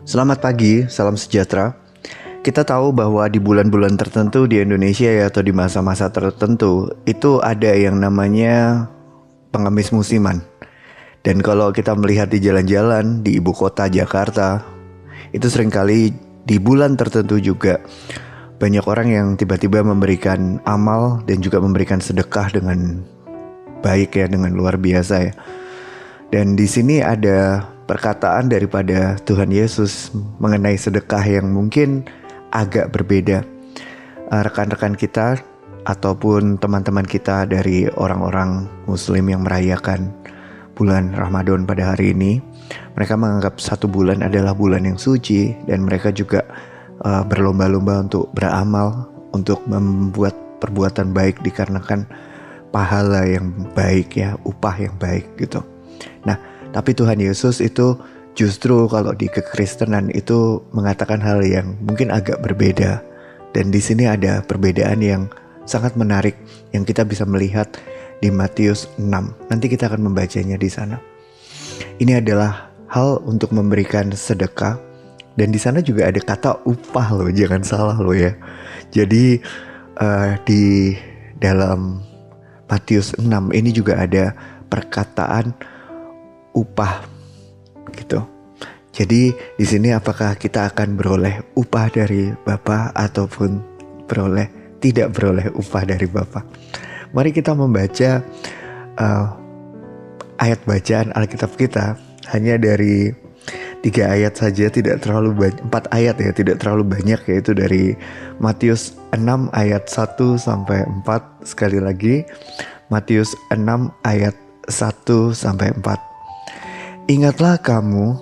Selamat pagi, salam sejahtera. Kita tahu bahwa di bulan-bulan tertentu di Indonesia ya atau di masa-masa tertentu itu ada yang namanya pengemis musiman. Dan kalau kita melihat di jalan-jalan di ibu kota Jakarta, itu seringkali di bulan tertentu juga banyak orang yang tiba-tiba memberikan amal dan juga memberikan sedekah dengan baik ya, dengan luar biasa ya. Dan di sini ada perkataan daripada Tuhan Yesus mengenai sedekah yang mungkin agak berbeda. Rekan-rekan kita ataupun teman-teman kita dari orang-orang Muslim yang merayakan bulan Ramadan pada hari ini, mereka menganggap satu bulan adalah bulan yang suci dan mereka juga berlomba-lomba untuk beramal, untuk membuat perbuatan baik dikarenakan pahala yang baik ya, upah yang baik gitu. Nah, tapi Tuhan Yesus itu justru kalau di kekristenan itu mengatakan hal yang mungkin agak berbeda. Dan di sini ada perbedaan yang sangat menarik yang kita bisa melihat di Matius 6. Nanti kita akan membacanya di sana. Ini adalah hal untuk memberikan sedekah dan di sana juga ada kata upah loh, jangan salah loh ya. Jadi di dalam Matius 6 ini juga ada perkataan upah gitu. Jadi di sini apakah kita akan beroleh upah dari Bapa ataupun tidak beroleh upah dari Bapa? Mari kita membaca ayat bacaan Alkitab kita hanya dari 3 ayat saja, tidak terlalu banyak, 4 ayat ya, tidak terlalu banyak, yaitu dari Matius 6 ayat 1 sampai 4. Sekali lagi Matius 6 ayat 1 sampai 4. Ingatlah kamu,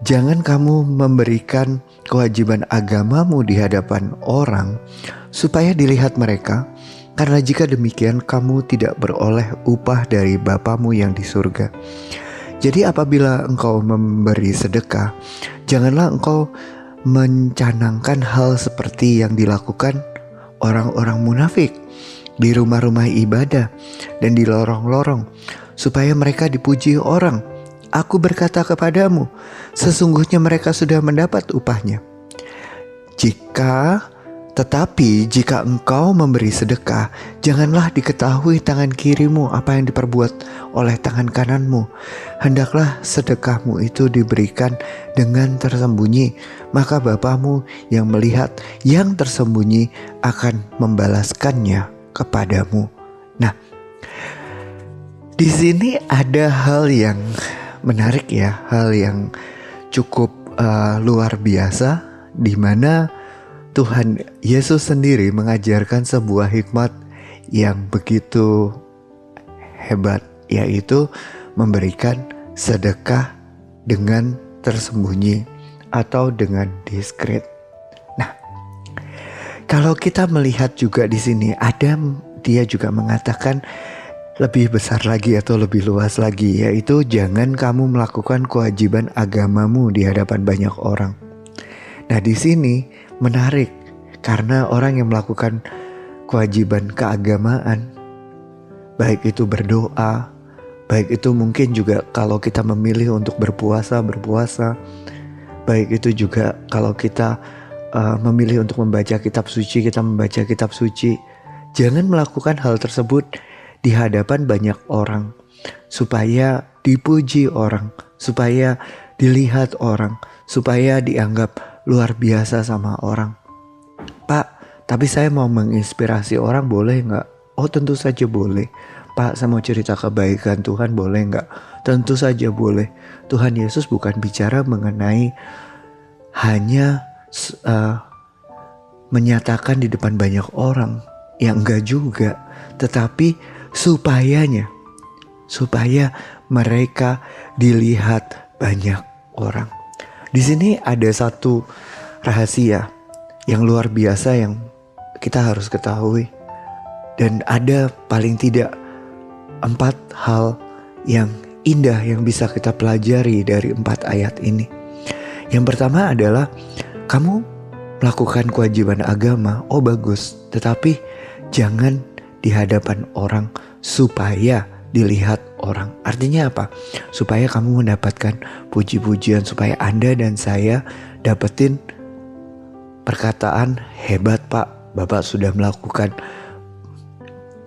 jangan kamu memberikan kewajiban agamamu di hadapan orang supaya dilihat mereka, karena jika demikian kamu tidak beroleh upah dari Bapamu yang di surga. Jadi apabila engkau memberi sedekah, janganlah engkau mencanangkan hal seperti yang dilakukan orang-orang munafik di rumah-rumah ibadah dan di lorong-lorong, supaya mereka dipuji orang. Aku berkata kepadamu, sesungguhnya mereka sudah mendapat upahnya. Tetapi jika engkau memberi sedekah, janganlah diketahui tangan kirimu apa yang diperbuat oleh tangan kananmu. Hendaklah sedekahmu itu diberikan dengan tersembunyi, maka Bapamu yang melihat yang tersembunyi akan membalaskannya kepadamu. Nah, di sini ada hal yang menarik ya, hal yang cukup luar biasa, di mana Tuhan Yesus sendiri mengajarkan sebuah hikmat yang begitu hebat, yaitu memberikan sedekah dengan tersembunyi atau dengan diskret. Nah, kalau kita melihat juga di sini dia juga mengatakan lebih besar lagi atau lebih luas lagi, yaitu jangan kamu melakukan kewajiban agamamu di hadapan banyak orang. Nah, di sini menarik karena orang yang melakukan kewajiban keagamaan, baik itu berdoa, baik itu mungkin juga kalau kita memilih untuk berpuasa, baik itu juga kalau kita memilih untuk membaca kitab suci, kita membaca kitab suci. Jangan melakukan hal tersebut di hadapan banyak orang, supaya dipuji orang, supaya dilihat orang, supaya dianggap luar biasa sama orang. Pak, tapi saya mau menginspirasi orang, boleh gak? Oh, tentu saja boleh. Pak, saya mau cerita kebaikan Tuhan, boleh gak? Tentu saja boleh. Tuhan Yesus bukan bicara mengenai hanya menyatakan di depan banyak orang, yang enggak juga, tetapi supaya mereka dilihat banyak orang. Di sini ada satu rahasia yang luar biasa yang kita harus ketahui, dan ada paling tidak 4 hal yang indah yang bisa kita pelajari dari 4 ayat ini. Yang pertama adalah kamu melakukan kewajiban agama, oh bagus, tetapi jangan di hadapan orang supaya dilihat orang. Artinya apa? Supaya kamu mendapatkan puji-pujian, supaya Anda dan saya dapetin perkataan, hebat Pak, Bapak sudah melakukan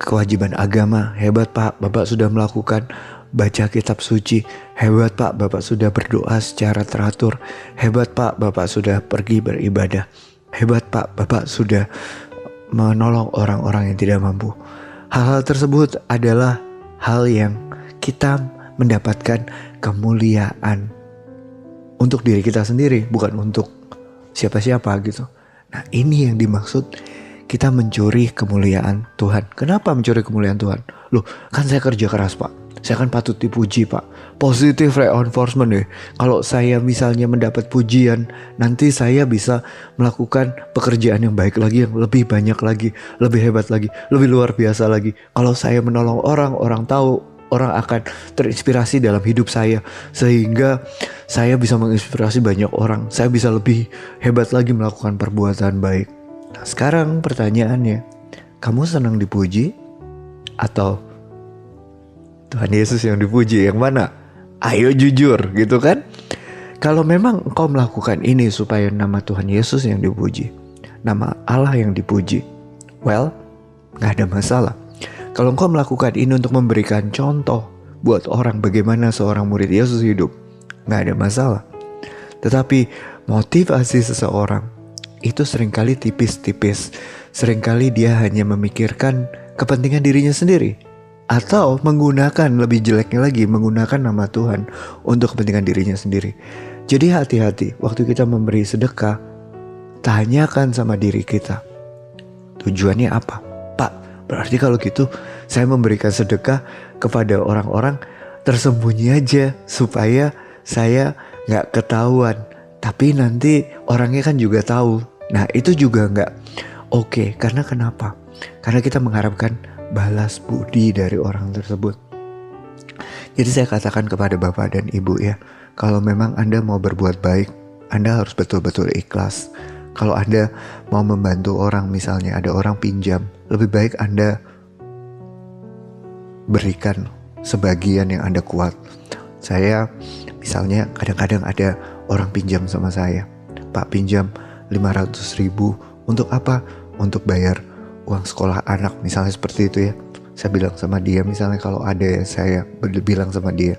kewajiban agama, hebat Pak, Bapak sudah melakukan baca kitab suci, hebat Pak, Bapak sudah berdoa secara teratur, hebat Pak, Bapak sudah pergi beribadah, hebat Pak, Bapak sudah menolong orang-orang yang tidak mampu. Hal-hal tersebut adalah hal yang kita mendapatkan kemuliaan untuk diri kita sendiri, bukan untuk siapa-siapa gitu. Nah, ini yang dimaksud kita mencuri kemuliaan Tuhan. Kenapa mencuri kemuliaan Tuhan? Loh, kan saya kerja keras Pak, saya kan patut dipuji Pak. Positive reinforcement deh. Kalau saya misalnya mendapat pujian, nanti saya bisa melakukan pekerjaan yang baik lagi, yang lebih banyak lagi, lebih hebat lagi, lebih luar biasa lagi. Kalau saya menolong orang, orang tahu, orang akan terinspirasi dalam hidup saya, sehingga saya bisa menginspirasi banyak orang. Saya bisa lebih hebat lagi melakukan perbuatan baik. Nah, sekarang pertanyaannya, kamu senang dipuji atau Tuhan Yesus yang dipuji? Yang mana? Ayo jujur gitu kan. Kalau memang engkau melakukan ini supaya nama Tuhan Yesus yang dipuji, nama Allah yang dipuji, well, gak ada masalah. Kalau engkau melakukan ini untuk memberikan contoh buat orang bagaimana seorang murid Yesus hidup, gak ada masalah. Tetapi motivasi seseorang itu seringkali tipis-tipis. Seringkali dia hanya memikirkan kepentingan dirinya sendiri, atau menggunakan, lebih jeleknya lagi, menggunakan nama Tuhan untuk kepentingan dirinya sendiri. Jadi hati-hati waktu kita memberi sedekah. Tanyakan sama diri kita, tujuannya apa? Pak, berarti kalau gitu saya memberikan sedekah kepada orang-orang tersembunyi aja, supaya saya gak ketahuan, tapi nanti orangnya kan juga tahu. Nah, itu juga gak oke. Karena kenapa? Karena kita mengharapkan balas budi dari orang tersebut. Jadi saya katakan kepada Bapak dan Ibu ya, kalau memang Anda mau berbuat baik, Anda harus betul-betul ikhlas. Kalau Anda mau membantu orang, misalnya ada orang pinjam, lebih baik Anda berikan sebagian yang Anda kuat. Saya misalnya kadang-kadang ada orang pinjam sama saya, Pak pinjam 500.000 untuk apa? Untuk bayar uang sekolah anak, misalnya seperti itu ya. Saya bilang sama dia, misalnya kalau ada, saya bilang sama dia,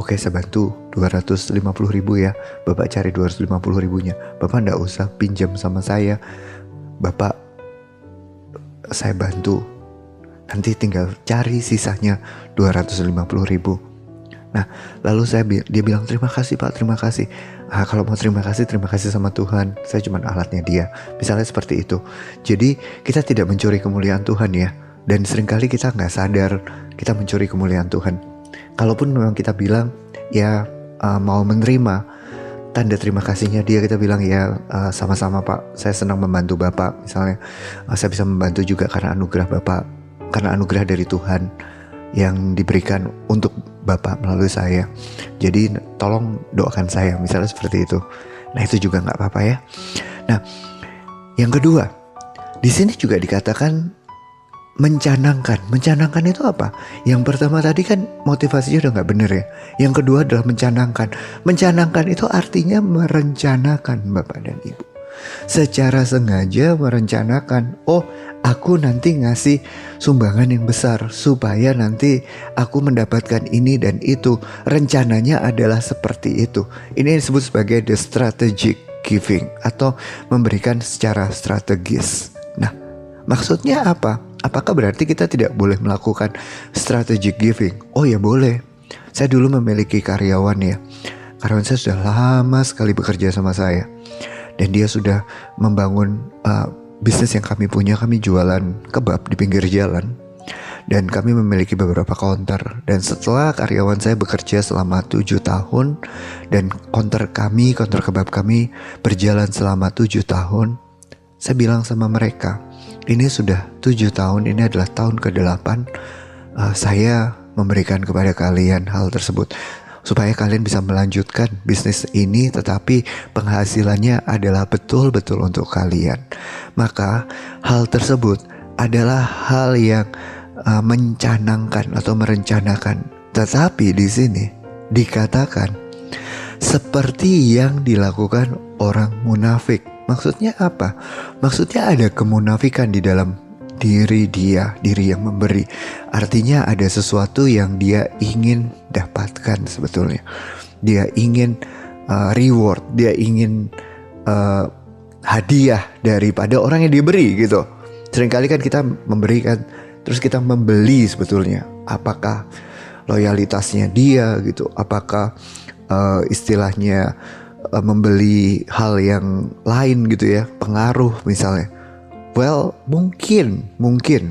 oke, saya bantu 250.000 ya, Bapak cari 250.000-nya. Bapak nggak usah pinjam sama saya, Bapak saya bantu, nanti tinggal cari sisanya 250.000. Nah, lalu dia bilang, terima kasih Pak, terima kasih. Kalau mau terima kasih sama Tuhan, saya cuma alatnya dia. Misalnya seperti itu. Jadi kita tidak mencuri kemuliaan Tuhan ya. Dan seringkali kita gak sadar kita mencuri kemuliaan Tuhan. Kalaupun memang kita bilang ya mau menerima tanda terima kasihnya dia, kita bilang ya sama-sama Pak, saya senang membantu Bapak. Misalnya saya bisa membantu juga karena anugerah Bapak, karena anugerah dari Tuhan yang diberikan untuk Bapak melalui saya. Jadi tolong doakan saya, misalnya seperti itu. Nah, itu juga nggak apa-apa ya. Nah, yang kedua, di sini juga dikatakan mencanangkan. Mencanangkan itu apa? Yang pertama tadi kan motivasinya udah nggak bener ya. Yang kedua adalah mencanangkan. Mencanangkan itu artinya merencanakan, Bapak dan Ibu. Secara sengaja merencanakan, oh aku nanti ngasih sumbangan yang besar supaya nanti aku mendapatkan ini dan itu. Rencananya adalah seperti itu. Ini disebut sebagai the strategic giving, atau memberikan secara strategis. Nah, maksudnya apa? Apakah berarti kita tidak boleh melakukan strategic giving? Oh ya boleh. Saya dulu memiliki karyawan ya. Karyawan saya sudah lama sekali bekerja sama saya. Dan dia sudah membangun bisnis yang kami punya. Kami jualan kebab di pinggir jalan. Dan kami memiliki beberapa counter. Dan setelah karyawan saya bekerja selama 7 tahun. Dan counter kebab kami berjalan selama 7 tahun. Saya bilang sama mereka, ini sudah 7 tahun, ini adalah tahun ke-8 saya memberikan kepada kalian hal tersebut. Supaya kalian bisa melanjutkan bisnis ini, tetapi penghasilannya adalah betul-betul untuk kalian. Maka hal tersebut adalah hal yang mencanangkan atau merencanakan. Tetapi di sini dikatakan seperti yang dilakukan orang munafik. Maksudnya apa? Maksudnya ada kemunafikan di dalam diri yang memberi. Artinya ada sesuatu yang dia ingin dapatkan sebetulnya. Dia ingin reward, dia ingin hadiah daripada orang yang diberi gitu. Seringkali kan kita memberikan, terus kita membeli sebetulnya. Apakah loyalitasnya dia gitu? Apakah istilahnya membeli hal yang lain gitu ya, pengaruh misalnya. Well, mungkin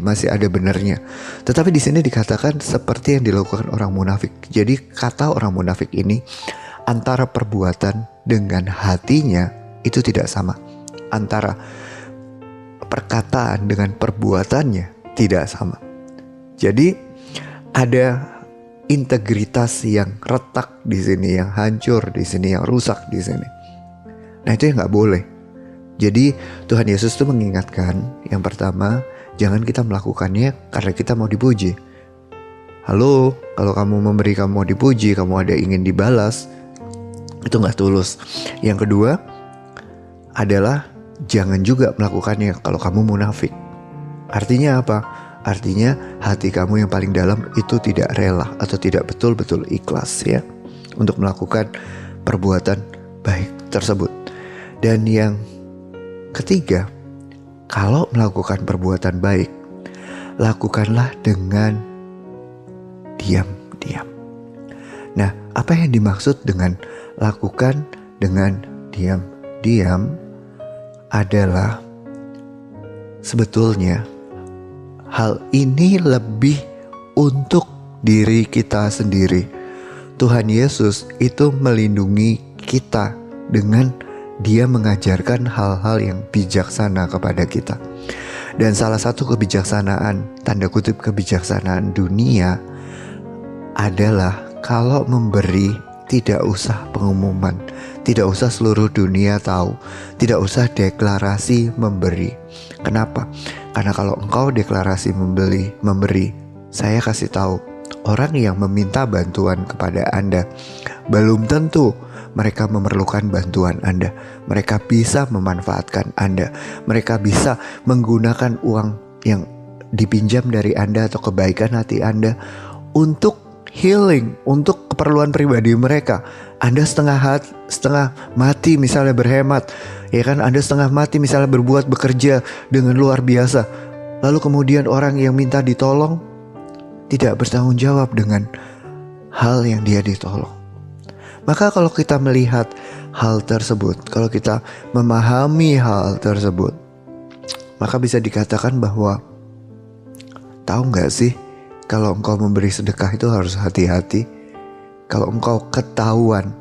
masih ada benarnya. Tetapi di sini dikatakan seperti yang dilakukan orang munafik. Jadi kata orang munafik ini antara perbuatan dengan hatinya itu tidak sama. Antara perkataan dengan perbuatannya tidak sama. Jadi ada integritas yang retak di sini, yang hancur di sini, yang rusak di sini. Nah itu yang nggak boleh. Jadi Tuhan Yesus itu mengingatkan, yang pertama, jangan kita melakukannya karena kita mau dipuji. Halo, kalau kamu memberi, kamu mau dipuji, kamu ada ingin dibalas, itu gak tulus. Yang kedua adalah jangan juga melakukannya kalau kamu munafik. Artinya apa? Artinya hati kamu yang paling dalam itu tidak rela atau tidak betul-betul ikhlas ya untuk melakukan perbuatan baik tersebut. Dan yang ketiga, kalau melakukan perbuatan baik, lakukanlah dengan diam-diam. Nah, apa yang dimaksud dengan lakukan dengan diam-diam adalah sebetulnya hal ini lebih untuk diri kita sendiri. Tuhan Yesus itu melindungi kita dengan Dia mengajarkan hal-hal yang bijaksana kepada kita. Dan salah satu kebijaksanaan, tanda kutip kebijaksanaan dunia adalah kalau memberi tidak usah pengumuman, tidak usah seluruh dunia tahu, tidak usah deklarasi memberi. Kenapa? Karena kalau engkau deklarasi memberi, saya kasih tahu, orang yang meminta bantuan kepada Anda belum tentu mereka memerlukan bantuan Anda. Mereka bisa memanfaatkan Anda. Mereka bisa menggunakan uang yang dipinjam dari Anda atau kebaikan hati Anda untuk healing, untuk keperluan pribadi mereka. Anda setengah mati misalnya berhemat, ya kan? Anda setengah mati misalnya bekerja dengan luar biasa. Lalu kemudian orang yang minta ditolong tidak bertanggung jawab dengan hal yang dia ditolong. Maka kalau kita melihat hal tersebut, kalau kita memahami hal tersebut, maka bisa dikatakan bahwa tahu gak sih, kalau engkau memberi sedekah itu harus hati-hati. Kalau engkau ketahuan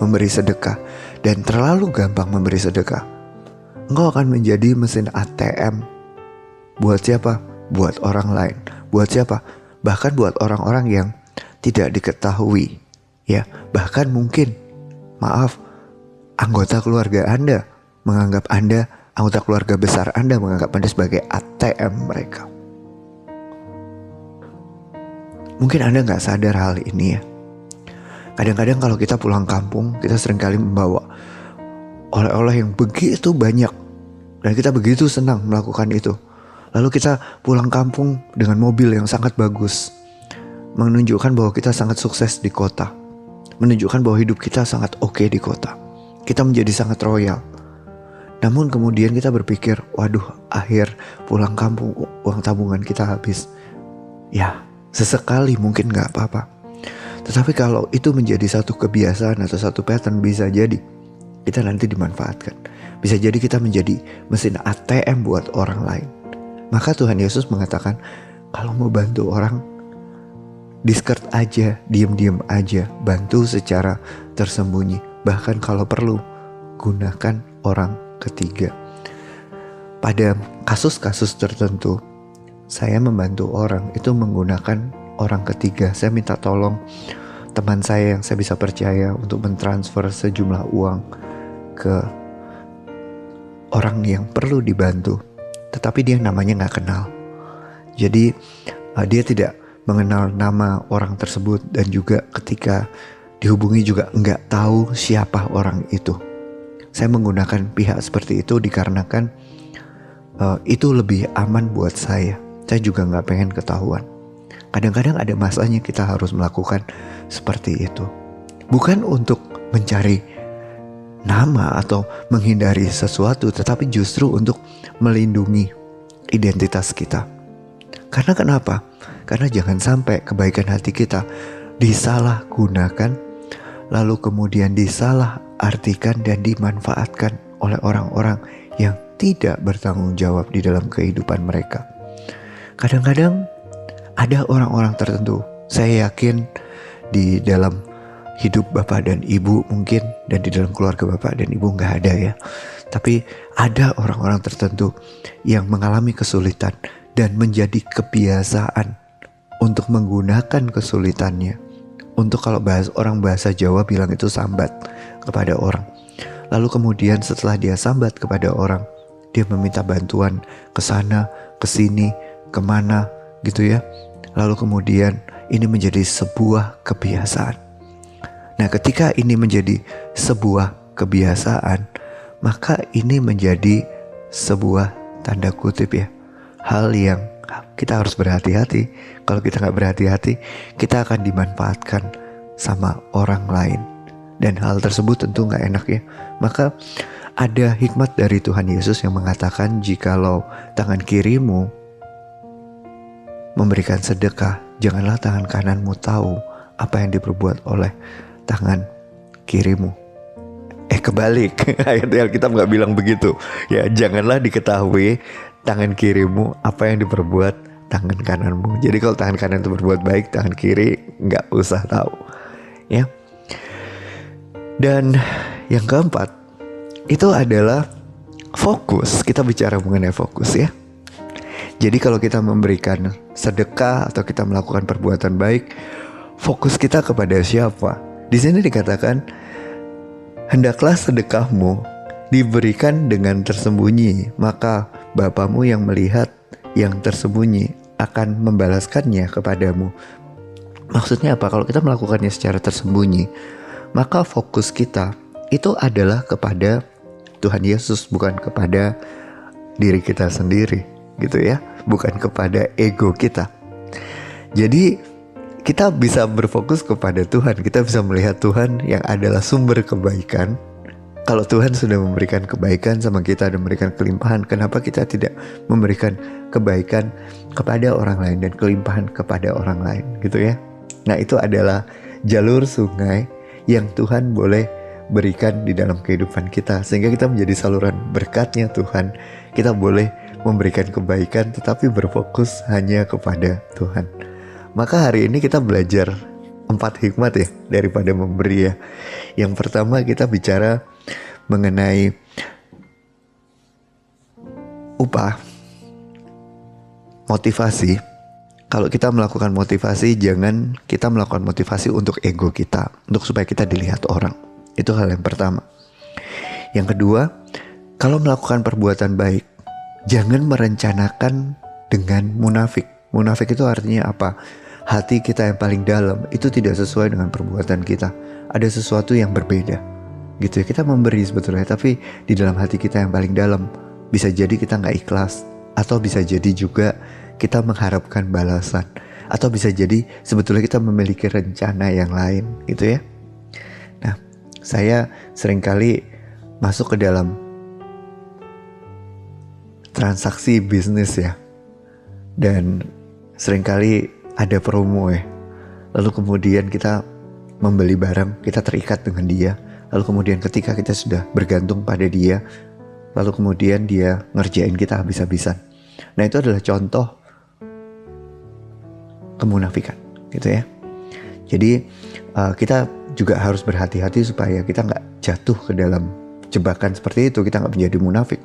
memberi sedekah dan terlalu gampang memberi sedekah, engkau akan menjadi mesin ATM. Buat siapa? Buat orang lain. Buat siapa? Bahkan buat orang-orang yang tidak diketahui. Ya, bahkan mungkin, anggota keluarga Anda menganggap Anda, anggota keluarga besar Anda menganggap Anda sebagai ATM mereka. Mungkin Anda gak sadar hal ini ya. Kadang-kadang kalau kita pulang kampung, kita seringkali membawa oleh-oleh yang begitu banyak. Dan kita begitu senang melakukan itu. Lalu kita pulang kampung dengan mobil yang sangat bagus, menunjukkan bahwa kita sangat sukses di kota, menunjukkan bahwa hidup kita sangat oke di kota. Kita menjadi sangat royal. Namun kemudian kita berpikir, waduh, akhir pulang kampung uang tabungan kita habis. Ya, sesekali mungkin gak apa-apa. Tetapi kalau itu menjadi satu kebiasaan atau satu pattern, bisa jadi kita nanti dimanfaatkan. Bisa jadi kita menjadi mesin ATM buat orang lain. Maka Tuhan Yesus mengatakan, kalau mau bantu orang, diskret aja, diam-diam aja, bantu secara tersembunyi. Bahkan kalau perlu, gunakan orang ketiga. Pada kasus-kasus tertentu, saya membantu orang itu menggunakan orang ketiga. Saya minta tolong teman saya yang saya bisa percaya untuk mentransfer sejumlah uang ke orang yang perlu dibantu, tetapi dia namanya gak kenal. Jadi dia tidak mengenal nama orang tersebut, dan juga ketika dihubungi juga nggak tahu siapa orang itu. Saya menggunakan pihak seperti itu dikarenakan itu lebih aman buat saya. Saya juga nggak pengen ketahuan. Kadang-kadang ada masanya kita harus melakukan seperti itu. Bukan untuk mencari nama atau menghindari sesuatu, tetapi justru untuk melindungi identitas kita. Karena kenapa? Karena jangan sampai kebaikan hati kita disalahgunakan, lalu kemudian disalahartikan dan dimanfaatkan oleh orang-orang yang tidak bertanggung jawab di dalam kehidupan mereka. Kadang-kadang ada orang-orang tertentu, saya yakin di dalam hidup Bapak dan Ibu mungkin, dan di dalam keluarga Bapak dan Ibu nggak ada ya, tapi ada orang-orang tertentu yang mengalami kesulitan dan menjadi kebiasaan untuk menggunakan kesulitannya untuk, kalau orang bahasa Jawa bilang itu sambat kepada orang. Lalu kemudian setelah dia sambat kepada orang, dia meminta bantuan ke sana, ke sini, kemana gitu ya. Lalu kemudian ini menjadi sebuah kebiasaan. Nah, ketika ini menjadi sebuah kebiasaan, maka ini menjadi sebuah tanda kutip ya, hal yang kita harus berhati-hati. Kalau kita nggak berhati-hati, kita akan dimanfaatkan sama orang lain, dan hal tersebut tentu nggak enak ya. Maka ada hikmat dari Tuhan Yesus yang mengatakan, jikalau tangan kirimu memberikan sedekah, janganlah tangan kananmu tahu apa yang diperbuat oleh tangan kirimu. Kebalik, ayat Alkitab nggak bilang begitu ya. Janganlah diketahui tangan kirimu apa yang diperbuat tangan kananmu. Jadi kalau tangan kanan itu berbuat baik, tangan kiri nggak usah tahu ya. Dan yang keempat itu adalah fokus. Kita bicara mengenai fokus ya. Jadi kalau kita memberikan sedekah atau kita melakukan perbuatan baik, fokus kita kepada siapa? Di sini dikatakan, hendaklah sedekahmu diberikan dengan tersembunyi, maka Bapamu yang melihat yang tersembunyi akan membalaskannya kepadamu. Maksudnya apa? Kalau kita melakukannya secara tersembunyi, maka fokus kita itu adalah kepada Tuhan Yesus, bukan kepada diri kita sendiri gitu ya, bukan kepada ego kita. Jadi kita bisa berfokus kepada Tuhan, kita bisa melihat Tuhan yang adalah sumber kebaikan. Kalau Tuhan sudah memberikan kebaikan sama kita dan memberikan kelimpahan, kenapa kita tidak memberikan kebaikan kepada orang lain dan kelimpahan kepada orang lain gitu ya. Nah, itu adalah jalur sungai yang Tuhan boleh berikan di dalam kehidupan kita, sehingga kita menjadi saluran berkatnya Tuhan. Kita boleh memberikan kebaikan tetapi berfokus hanya kepada Tuhan. Maka hari ini kita belajar 4 hikmat ya daripada memberi ya. Yang pertama kita bicara mengenai upah, motivasi. Kalau kita melakukan motivasi, jangan kita melakukan motivasi untuk ego kita, untuk supaya kita dilihat orang. Itu hal yang pertama. Yang kedua, kalau melakukan perbuatan baik, jangan merencanakan dengan munafik. Munafik itu artinya apa? Hati kita yang paling dalam itu tidak sesuai dengan perbuatan kita. Ada sesuatu yang berbeda gitu ya. Kita memberi sebetulnya, tapi di dalam hati kita yang paling dalam bisa jadi kita gak ikhlas, atau bisa jadi juga kita mengharapkan balasan, atau bisa jadi sebetulnya kita memiliki rencana yang lain gitu ya. Nah, saya seringkali masuk ke dalam transaksi bisnis ya, dan seringkali ada promo ya. Lalu kemudian kita membeli barang, kita terikat dengan dia. Lalu kemudian ketika kita sudah bergantung pada dia, lalu kemudian dia ngerjain kita habis-habisan. Nah, itu adalah contoh kemunafikan gitu ya. Jadi kita juga harus berhati-hati supaya kita gak jatuh ke dalam jebakan seperti itu. Kita gak menjadi munafik,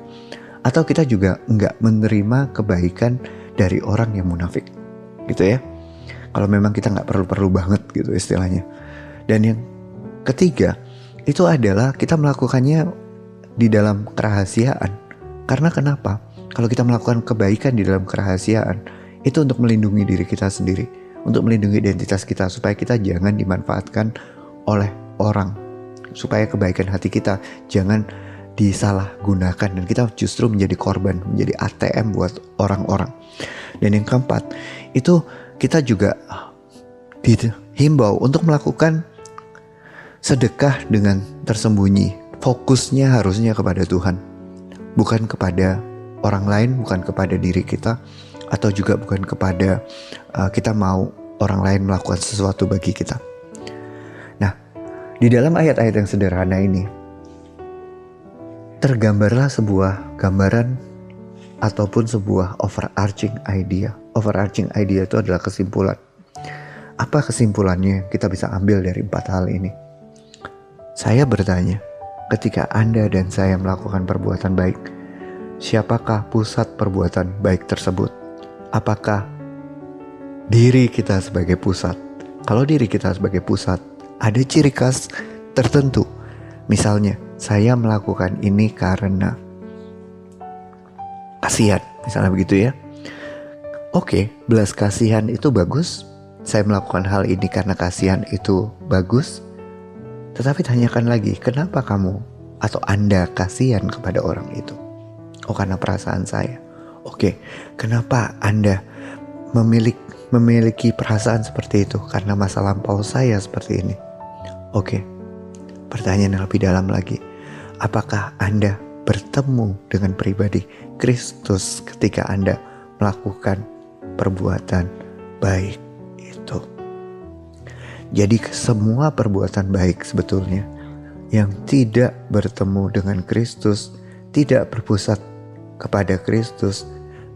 atau kita juga gak menerima kebaikan dari orang yang munafik gitu ya. Kalau memang kita gak perlu-perlu banget gitu istilahnya. Dan yang ketiga itu adalah kita melakukannya di dalam kerahasiaan. Karena kenapa? Kalau kita melakukan kebaikan di dalam kerahasiaan, Itu untuk melindungi diri kita sendiri, untuk melindungi identitas kita, supaya kita jangan dimanfaatkan oleh orang, supaya kebaikan hati kita jangan disalahgunakan dan kita justru menjadi korban, menjadi ATM buat orang-orang. Dan yang keempat, itu kita juga dihimbau untuk melakukan sedekah dengan tersembunyi. Fokusnya harusnya kepada Tuhan, bukan kepada orang lain, bukan kepada diri kita, atau juga bukan kepada kita mau orang lain melakukan sesuatu bagi kita. Nah, di dalam ayat-ayat yang sederhana ini tergambarlah sebuah gambaran ataupun sebuah overarching idea. Overarching idea itu adalah kesimpulan. Apa kesimpulannya kita bisa ambil dari 4 hal ini? Saya bertanya, ketika Anda dan saya melakukan perbuatan baik, siapakah pusat perbuatan baik tersebut? Apakah diri kita sebagai pusat? Kalau diri kita sebagai pusat, ada ciri khas tertentu. Misalnya, saya melakukan ini karena kasihan, misalnya begitu ya. Oke, belas kasihan itu bagus. Saya melakukan hal ini karena kasihan itu bagus. Tetapi tanyakan lagi, kenapa kamu atau Anda kasihan kepada orang itu? Oh, karena perasaan saya. Oke, kenapa Anda memiliki perasaan seperti itu? Karena masa lampau saya seperti ini. Oke, pertanyaan yang lebih dalam lagi. Apakah Anda bertemu dengan pribadi Kristus ketika Anda melakukan perbuatan baik itu? Jadi semua perbuatan baik sebetulnya yang tidak bertemu dengan Kristus, tidak berpusat kepada Kristus,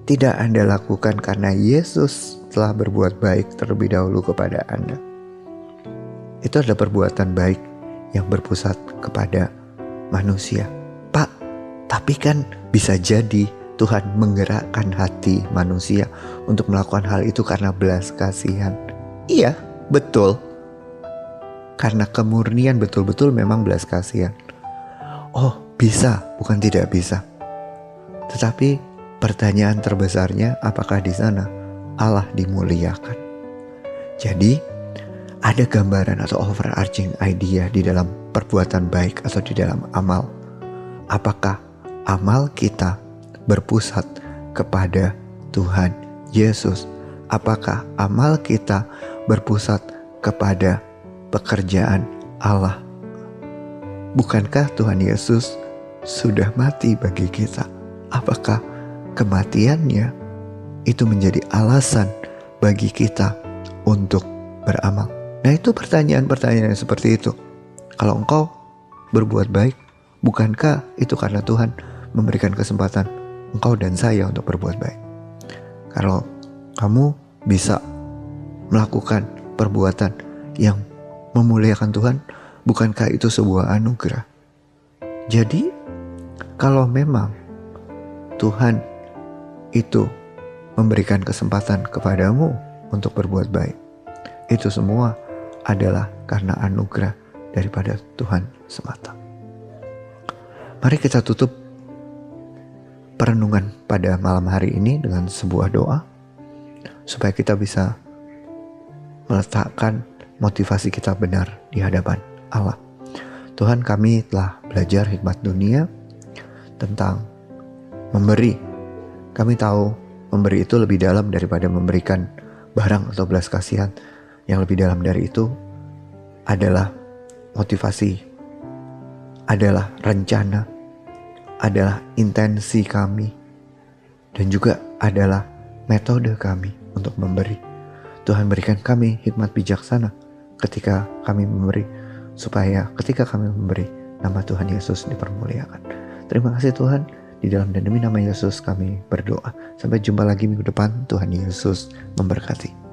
tidak Anda lakukan karena Yesus telah berbuat baik terlebih dahulu kepada Anda. Itu adalah perbuatan baik yang berpusat kepada manusia. Pak, tapi kan bisa jadi Tuhan menggerakkan hati manusia untuk melakukan hal itu karena belas kasihan. Iya, betul. Karena kemurnian betul-betul memang belas kasihan. Oh, bisa, bukan tidak bisa. Tetapi pertanyaan terbesarnya, apakah di sana Allah dimuliakan? Jadi ada gambaran atau overarching idea di dalam perbuatan baik atau di dalam amal. Apakah amal kita berpusat kepada Tuhan Yesus? Apakah amal kita berpusat kepada pekerjaan Allah? Bukankah Tuhan Yesus sudah mati bagi kita? Apakah kematiannya itu menjadi alasan bagi kita untuk beramal? Nah, itu pertanyaan-pertanyaan seperti itu. Kalau engkau berbuat baik, bukankah itu karena Tuhan memberikan kesempatan engkau dan saya untuk berbuat baik? Kalau kamu bisa melakukan perbuatan yang memuliakan Tuhan, bukankah itu sebuah anugerah? Jadi, kalau memang Tuhan itu memberikan kesempatan kepadamu untuk berbuat baik, itu semua adalah karena anugerah daripada Tuhan semata. Mari kita tutup perenungan pada malam hari ini dengan sebuah doa, supaya kita bisa meletakkan motivasi kita benar di hadapan Allah. Tuhan, kami telah belajar hikmat dunia tentang memberi. Kami tahu memberi itu lebih dalam daripada memberikan barang atau belas kasihan. Yang lebih dalam dari itu adalah motivasi, adalah rencana, adalah intensi kami, dan juga adalah metode kami untuk memberi. Tuhan, berikan kami hikmat bijaksana ketika kami memberi, supaya ketika kami memberi, nama Tuhan Yesus dipermuliakan. Terima kasih Tuhan. Di dalam dan demi nama Yesus kami berdoa. Sampai jumpa lagi minggu depan. Tuhan Yesus memberkati.